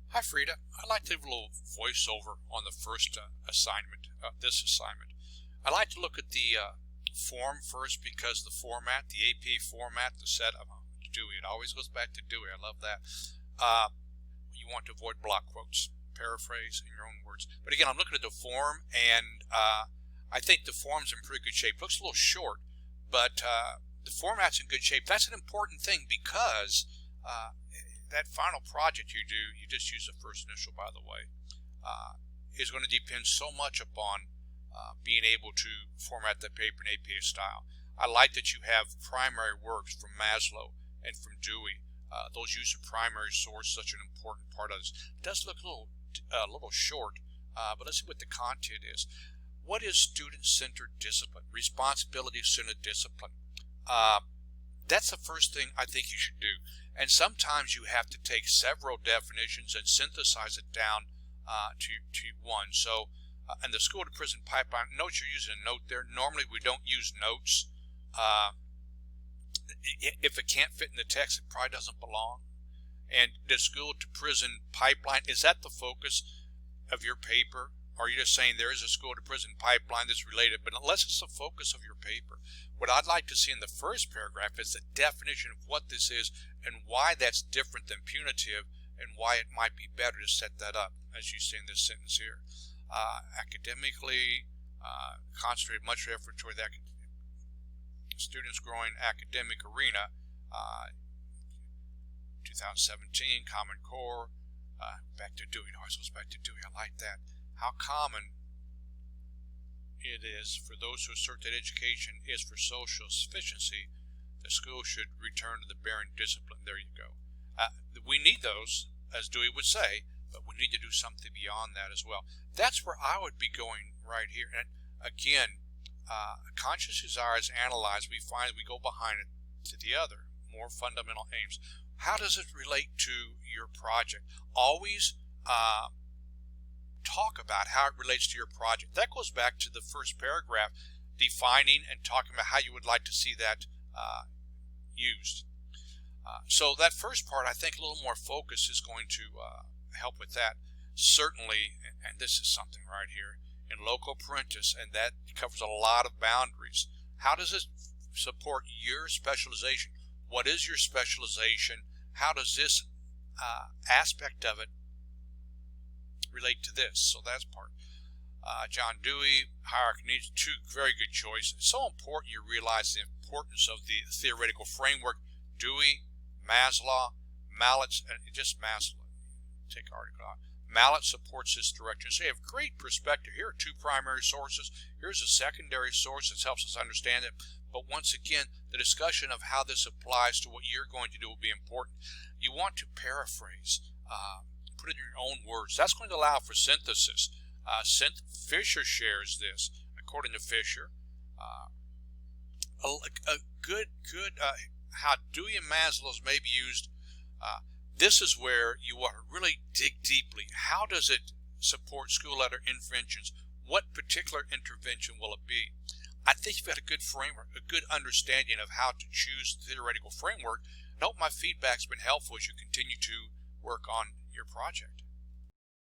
Hi, Frida. I'd like to leave a little voiceover on the first assignment, this assignment. I like to look at the form first because the format, the AP format, the set of Dewey, it always goes back to Dewey. I love that. You want to avoid block quotes, paraphrase in your own words. But again, I'm looking at the form, and I think the form's in pretty good shape. Looks a little short, but the format's in good shape. That's an important thing because that final project you do, you just use the first initial, by the way, is going to depend so much upon being able to format the paper in APA style. I like that you have primary works from Maslow and from Dewey. Those use of primary source, such an important part of this. It does look a little short, but let's see what the content is. What is student-centered discipline? Responsibility-centered discipline. That's the first thing I think you should do. And sometimes you have to take several definitions and synthesize it down to one. So, in the school to prison pipeline, note you're using a note there. Normally we don't use notes. If it can't fit in the text, it probably doesn't belong. And the school to prison pipeline, is that the focus of your paper? Or are you just saying there is a school to prison pipeline that's related? But unless it's the focus of your paper, what I'd like to see in the first paragraph is the definition of what this is and why that's different than punitive and why it might be better to set that up, as you see in this sentence here. Academically, concentrate much effort toward the students' growing academic arena. 2017, Common Core, back to Dewey. It always goes back to Dewey. I like that. How common it is for those who assert that education is for social sufficiency, the school should return to the bearing discipline. There you go. We need those, as Dewey would say, but we need to do something beyond that as well. That's where I would be going right here. And again, conscious desire is analyzed. We find we go behind it to the other, more fundamental aims. How does it relate to your project? Always talk about how it relates to your project. That goes back to the first paragraph, defining and talking about how you would like to see that used. So that first part, I think a little more focus is going to help with that. Certainly, and this is something right here, in loco parentis, and that covers a lot of boundaries. How does it support your specialization? What is your specialization? How does this aspect of it relate to this? So that's part. John Dewey, hierarchy needs two very good choices. It's so important you realize the importance of the theoretical framework. Dewey, Maslow, Mallett's, and just Maslow. Take article out. Mallett supports this direction. So you have great perspective. Here are two primary sources. Here's a secondary source that helps us understand it. But once again, the discussion of how this applies to what you're going to do will be important. You want to paraphrase, put it in your own words. That's going to allow for synthesis. Fisher shares this. According to Fisher, a good how Dewey and Maslow's may be used. This is where you want to really dig deeply. How does it support school letter interventions? What particular intervention will it be? I think you've got a good framework, a good understanding of how to choose the theoretical framework. I hope my feedback's been helpful as you continue to work on your project.